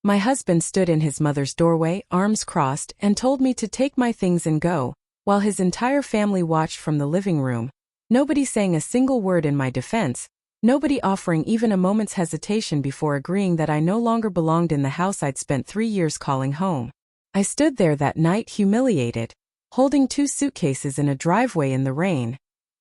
My husband stood in his mother's doorway, arms crossed, and told me to take my things and go, while his entire family watched from the living room, nobody saying a single word in my defense, nobody offering even a moment's hesitation before agreeing that I no longer belonged in the house I'd spent 3 years calling home. I stood there that night humiliated, holding 2 suitcases in a driveway in the rain,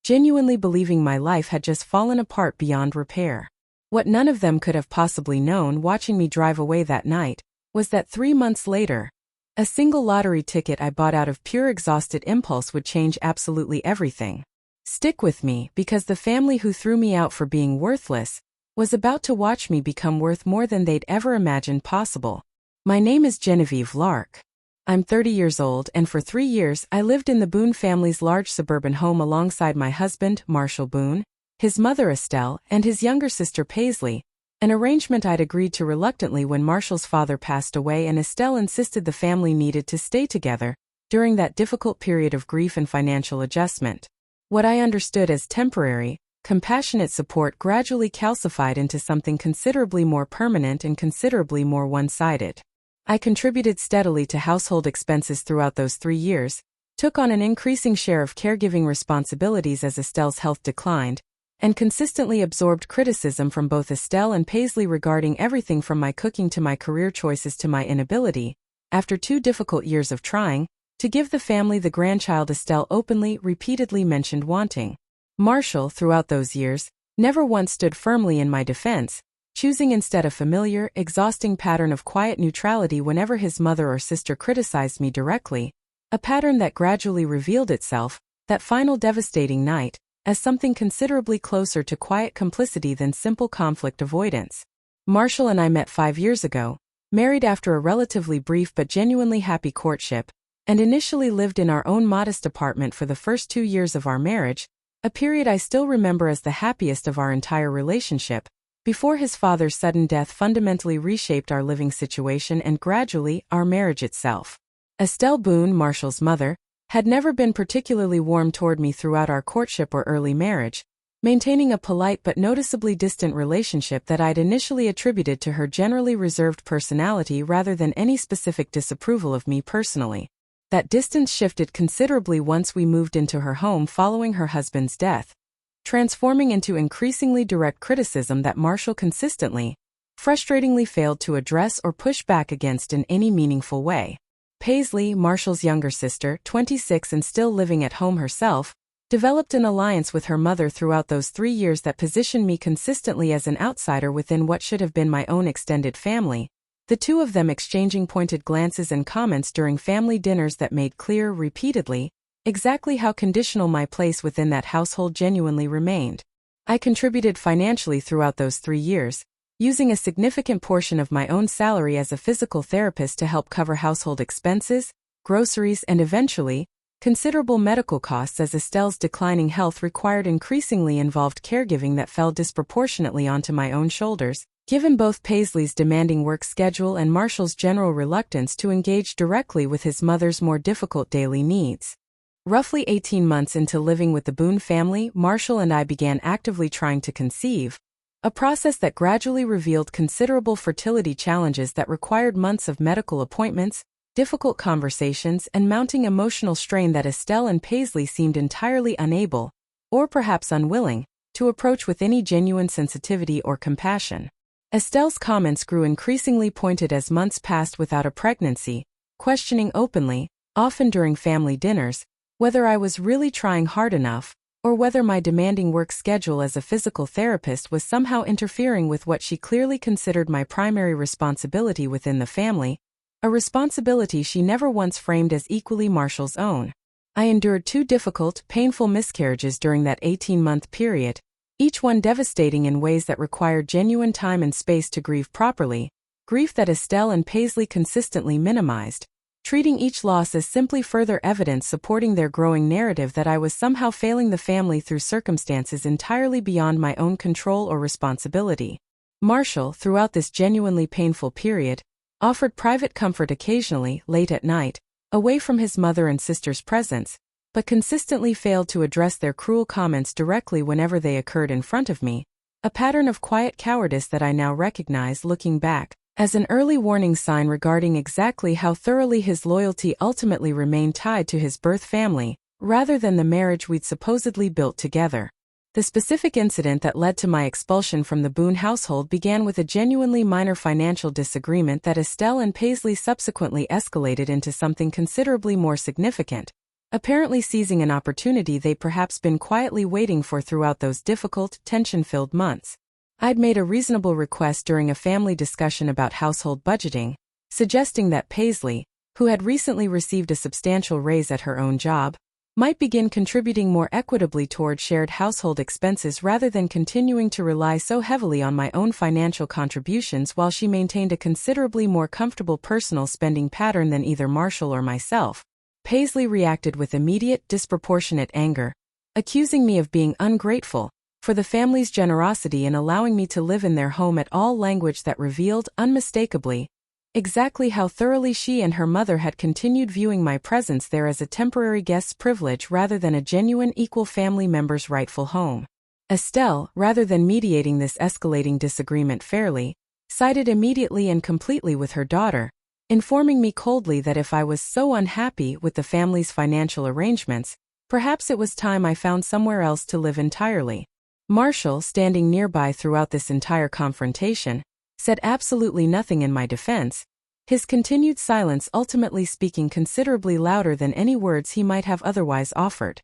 genuinely believing my life had just fallen apart beyond repair. What none of them could have possibly known watching me drive away that night was that 3 months later, a single lottery ticket I bought out of pure exhausted impulse would change absolutely everything. Stick with me, because the family who threw me out for being worthless was about to watch me become worth more than they'd ever imagined possible. My name is Genevieve Lark. I'm 30 years old, and for 3 years I lived in the Boone family's large suburban home alongside my husband, Marshall Boone, his mother Estelle, and his younger sister Paisley, an arrangement I'd agreed to reluctantly when Marshall's father passed away and Estelle insisted the family needed to stay together during that difficult period of grief and financial adjustment. What I understood as temporary, compassionate support gradually calcified into something considerably more permanent and considerably more one-sided. I contributed steadily to household expenses throughout those 3 years, took on an increasing share of caregiving responsibilities as Estelle's health declined, and consistently absorbed criticism from both Estelle and Paisley regarding everything from my cooking to my career choices to my inability, after 2 difficult years of trying, to give the family the grandchild Estelle repeatedly mentioned wanting. Marshall, throughout those years, never once stood firmly in my defense, choosing instead a familiar, exhausting pattern of quiet neutrality whenever his mother or sister criticized me directly, a pattern that gradually revealed itself, that final devastating night, as something considerably closer to quiet complicity than simple conflict avoidance. Marshall and I met 5 years ago, married after a relatively brief but genuinely happy courtship, and initially lived in our own modest apartment for the first 2 years of our marriage, a period I still remember as the happiest of our entire relationship, before his father's sudden death fundamentally reshaped our living situation and gradually, our marriage itself. Estelle Boone, Marshall's mother, had never been particularly warm toward me throughout our courtship or early marriage, maintaining a polite but noticeably distant relationship that I'd initially attributed to her generally reserved personality rather than any specific disapproval of me personally. That distance shifted considerably once we moved into her home following her husband's death, transforming into increasingly direct criticism that Marshall consistently, frustratingly failed to address or push back against in any meaningful way. Paisley, Marshall's younger sister, 26 and still living at home herself, developed an alliance with her mother throughout those 3 years that positioned me consistently as an outsider within what should have been my own extended family, the 2 of them exchanging pointed glances and comments during family dinners that made clear, repeatedly, exactly how conditional my place within that household genuinely remained. I contributed financially throughout those 3 years, using a significant portion of my own salary as a physical therapist to help cover household expenses, groceries, and eventually, considerable medical costs as Estelle's declining health required increasingly involved caregiving that fell disproportionately onto my own shoulders, given both Paisley's demanding work schedule and Marshall's general reluctance to engage directly with his mother's more difficult daily needs. Roughly 18 months into living with the Boone family, Marshall and I began actively trying to conceive, a process that gradually revealed considerable fertility challenges that required months of medical appointments, difficult conversations, and mounting emotional strain that Estelle and Paisley seemed entirely unable, or perhaps unwilling, to approach with any genuine sensitivity or compassion. Estelle's comments grew increasingly pointed as months passed without a pregnancy, questioning openly, often during family dinners, whether I was really trying hard enough, or whether my demanding work schedule as a physical therapist was somehow interfering with what she clearly considered my primary responsibility within the family, a responsibility she never once framed as equally Marshall's own. I endured 2 difficult, painful miscarriages during that 18-month period, each one devastating in ways that required genuine time and space to grieve properly, grief that Estelle and Paisley consistently minimized, treating each loss as simply further evidence supporting their growing narrative that I was somehow failing the family through circumstances entirely beyond my own control or responsibility. Marshall, throughout this genuinely painful period, offered private comfort occasionally, late at night, away from his mother and sister's presence, but consistently failed to address their cruel comments directly whenever they occurred in front of me, a pattern of quiet cowardice that I now recognize looking back, as an early warning sign regarding exactly how thoroughly his loyalty ultimately remained tied to his birth family, rather than the marriage we'd supposedly built together. The specific incident that led to my expulsion from the Boone household began with a genuinely minor financial disagreement that Estelle and Paisley subsequently escalated into something considerably more significant, apparently seizing an opportunity they'd perhaps been quietly waiting for throughout those difficult, tension-filled months. I'd made a reasonable request during a family discussion about household budgeting, suggesting that Paisley, who had recently received a substantial raise at her own job, might begin contributing more equitably toward shared household expenses rather than continuing to rely so heavily on my own financial contributions while she maintained a considerably more comfortable personal spending pattern than either Marshall or myself. Paisley reacted with immediate, disproportionate anger, accusing me of being ungrateful for the family's generosity in allowing me to live in their home at all, language that revealed, unmistakably, exactly how thoroughly she and her mother had continued viewing my presence there as a temporary guest's privilege rather than a genuine equal family member's rightful home. Estelle, rather than mediating this escalating disagreement fairly, sided immediately and completely with her daughter, informing me coldly that if I was so unhappy with the family's financial arrangements, perhaps it was time I found somewhere else to live entirely. Marshall, standing nearby throughout this entire confrontation, said absolutely nothing in my defense, his continued silence ultimately speaking considerably louder than any words he might have otherwise offered.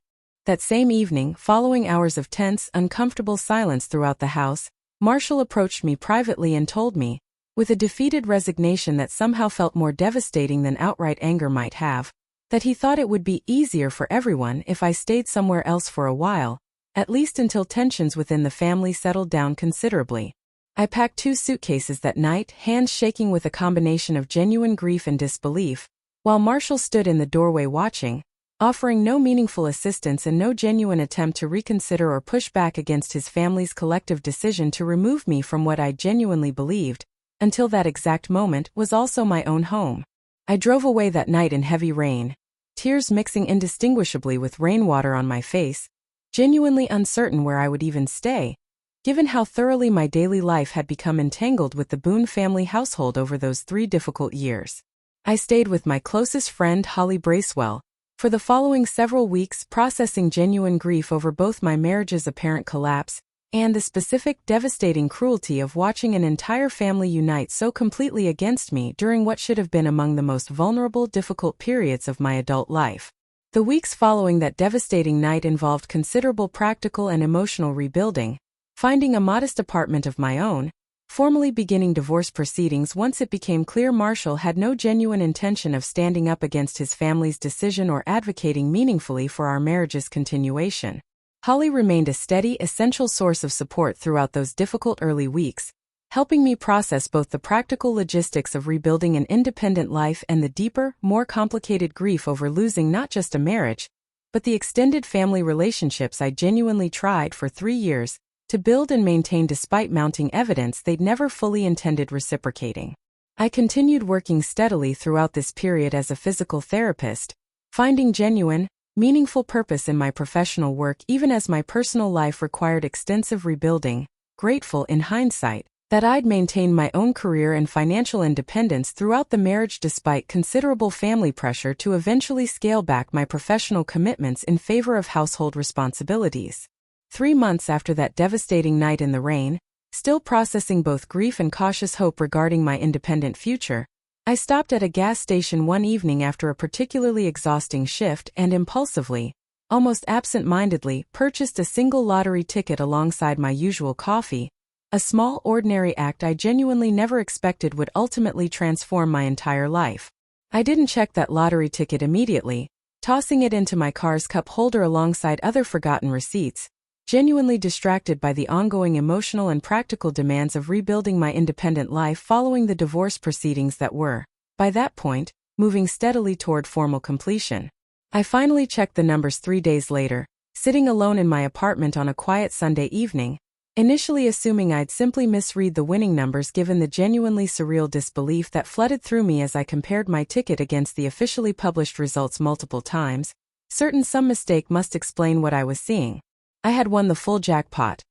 That same evening, following hours of tense, uncomfortable silence throughout the house, Marshall approached me privately and told me, with a defeated resignation that somehow felt more devastating than outright anger might have, that he thought it would be easier for everyone if I stayed somewhere else for a while, at least until tensions within the family settled down considerably. I packed 2 suitcases that night, hands shaking with a combination of genuine grief and disbelief, while Marshall stood in the doorway watching, offering no meaningful assistance and no genuine attempt to reconsider or push back against his family's collective decision to remove me from what I genuinely believed, until that exact moment, was also my own home. I drove away that night in heavy rain, tears mixing indistinguishably with rainwater on my face, genuinely uncertain where I would even stay, given how thoroughly my daily life had become entangled with the Boone family household over those 3 difficult years. I stayed with my closest friend Holly Bracewell for the following several weeks, processing genuine grief over both my marriage's apparent collapse and the specific devastating cruelty of watching an entire family unite so completely against me during what should have been among the most vulnerable, difficult periods of my adult life. The weeks following that devastating night involved considerable practical and emotional rebuilding, finding a modest apartment of my own, formally beginning divorce proceedings once it became clear Marshall had no genuine intention of standing up against his family's decision or advocating meaningfully for our marriage's continuation. Holly remained a steady, essential source of support throughout those difficult early weeks, helping me process both the practical logistics of rebuilding an independent life and the deeper, more complicated grief over losing not just a marriage, but the extended family relationships I genuinely tried for 3 years to build and maintain despite mounting evidence they'd never fully intended reciprocating. I continued working steadily throughout this period as a physical therapist, finding genuine, meaningful purpose in my professional work even as my personal life required extensive rebuilding, grateful in hindsight that I'd maintained my own career and financial independence throughout the marriage despite considerable family pressure to eventually scale back my professional commitments in favor of household responsibilities. 3 months after that devastating night in the rain, still processing both grief and cautious hope regarding my independent future, I stopped at a gas station one evening after a particularly exhausting shift and impulsively, almost absent-mindedly, purchased a single lottery ticket alongside my usual coffee, a small ordinary act I genuinely never expected would ultimately transform my entire life. I didn't check that lottery ticket immediately, tossing it into my car's cup holder alongside other forgotten receipts, genuinely distracted by the ongoing emotional and practical demands of rebuilding my independent life following the divorce proceedings that were, by that point, moving steadily toward formal completion. I finally checked the numbers 3 days later, sitting alone in my apartment on a quiet Sunday evening, initially assuming I'd simply misread the winning numbers given the genuinely surreal disbelief that flooded through me as I compared my ticket against the officially published results multiple times, certain some mistake must explain what I was seeing. I had won the full jackpot.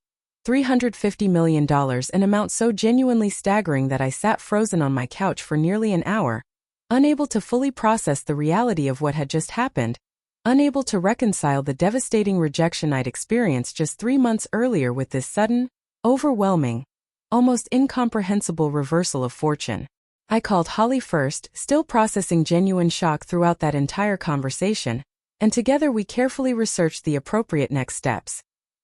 $350 million, an amount so genuinely staggering that I sat frozen on my couch for nearly an hour, unable to fully process the reality of what had just happened, unable to reconcile the devastating rejection I'd experienced just 3 months earlier with this sudden, overwhelming, almost incomprehensible reversal of fortune. I called Holly first, still processing genuine shock throughout that entire conversation, and together we carefully researched the appropriate next steps.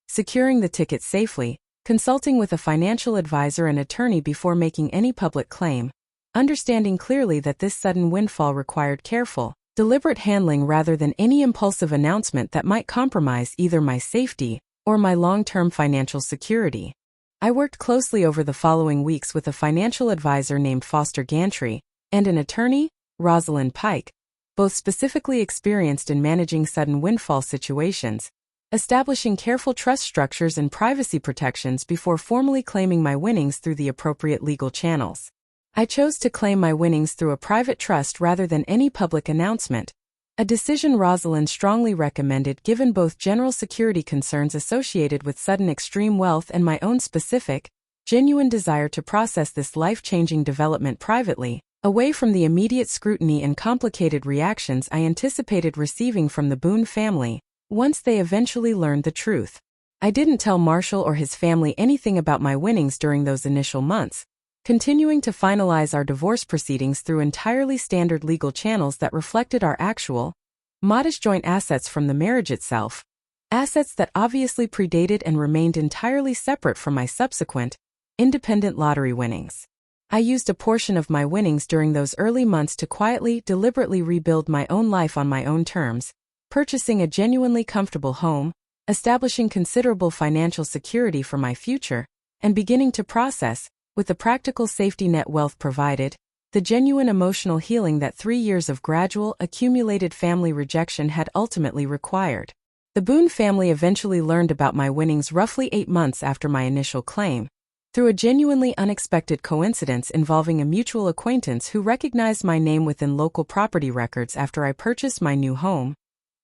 Securing the ticket safely, consulting with a financial advisor and attorney before making any public claim, understanding clearly that this sudden windfall required careful, deliberate handling rather than any impulsive announcement that might compromise either my safety or my long-term financial security. I worked closely over the following weeks with a financial advisor named Foster Gantry and an attorney, Rosalind Pike, both specifically experienced in managing sudden windfall situations, establishing careful trust structures and privacy protections before formally claiming my winnings through the appropriate legal channels. I chose to claim my winnings through a private trust rather than any public announcement, a decision Rosalind strongly recommended given both general security concerns associated with sudden extreme wealth and my own specific, genuine desire to process this life-changing development privately, away from the immediate scrutiny and complicated reactions I anticipated receiving from the Boone family once they eventually learned the truth. I didn't tell Marshall or his family anything about my winnings during those initial months, continuing to finalize our divorce proceedings through entirely standard legal channels that reflected our actual, modest joint assets from the marriage itself, assets that obviously predated and remained entirely separate from my subsequent, independent lottery winnings. I used a portion of my winnings during those early months to quietly, deliberately rebuild my own life on my own terms, purchasing a genuinely comfortable home, establishing considerable financial security for my future, and beginning to process, with the practical safety net wealth provided, the genuine emotional healing that 3 years of gradual, accumulated family rejection had ultimately required. The Boone family eventually learned about my winnings roughly 8 months after my initial claim, through a genuinely unexpected coincidence involving a mutual acquaintance who recognized my name within local property records after I purchased my new home.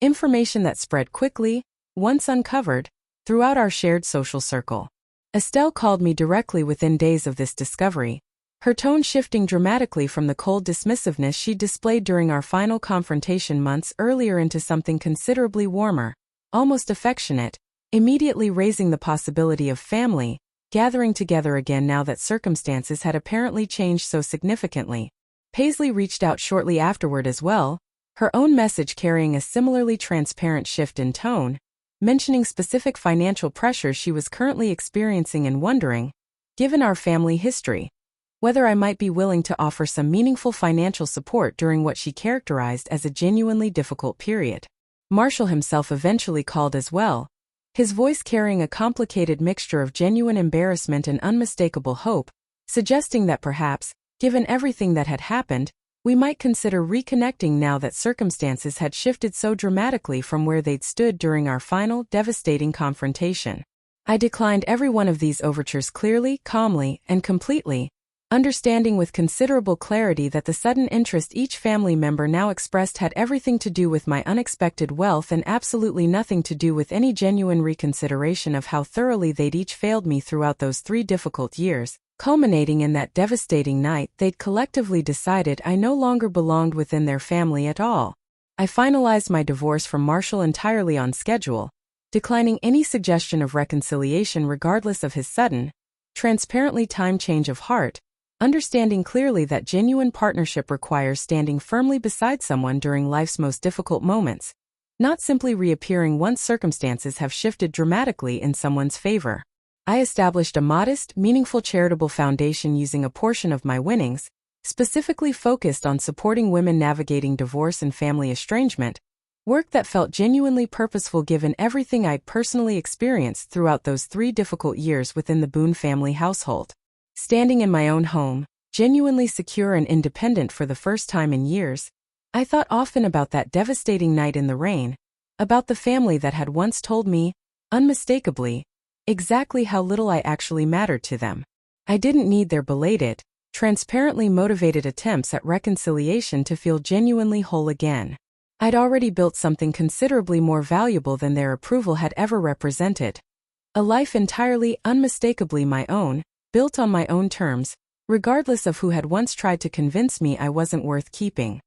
Information that spread quickly, once uncovered, throughout our shared social circle. Estelle called me directly within days of this discovery, her tone shifting dramatically from the cold dismissiveness she displayed during our final confrontation months earlier into something considerably warmer, almost affectionate, immediately raising the possibility of family gathering together again now that circumstances had apparently changed so significantly. Paisley reached out shortly afterward as well, her own message carrying a similarly transparent shift in tone, mentioning specific financial pressures she was currently experiencing and wondering, given our family history, whether I might be willing to offer some meaningful financial support during what she characterized as a genuinely difficult period. Marshall himself eventually called as well, his voice carrying a complicated mixture of genuine embarrassment and unmistakable hope, suggesting that perhaps, given everything that had happened, we might consider reconnecting now that circumstances had shifted so dramatically from where they'd stood during our final, devastating confrontation. I declined every one of these overtures clearly, calmly, and completely, understanding with considerable clarity that the sudden interest each family member now expressed had everything to do with my unexpected wealth and absolutely nothing to do with any genuine reconsideration of how thoroughly they'd each failed me throughout those 3 difficult years, culminating in that devastating night they'd collectively decided I no longer belonged within their family at all. I finalized my divorce from Marshall entirely on schedule, declining any suggestion of reconciliation regardless of his sudden, transparently timed change of heart, understanding clearly that genuine partnership requires standing firmly beside someone during life's most difficult moments, not simply reappearing once circumstances have shifted dramatically in someone's favor. I established a modest, meaningful charitable foundation using a portion of my winnings, specifically focused on supporting women navigating divorce and family estrangement, work that felt genuinely purposeful given everything I'd personally experienced throughout those 3 difficult years within the Boone family household. Standing in my own home, genuinely secure and independent for the first time in years, I thought often about that devastating night in the rain, about the family that had once told me, unmistakably, exactly how little I actually mattered to them. I didn't need their belated, transparently motivated attempts at reconciliation to feel genuinely whole again. I'd already built something considerably more valuable than their approval had ever represented. A life entirely, unmistakably my own, built on my own terms, regardless of who had once tried to convince me I wasn't worth keeping.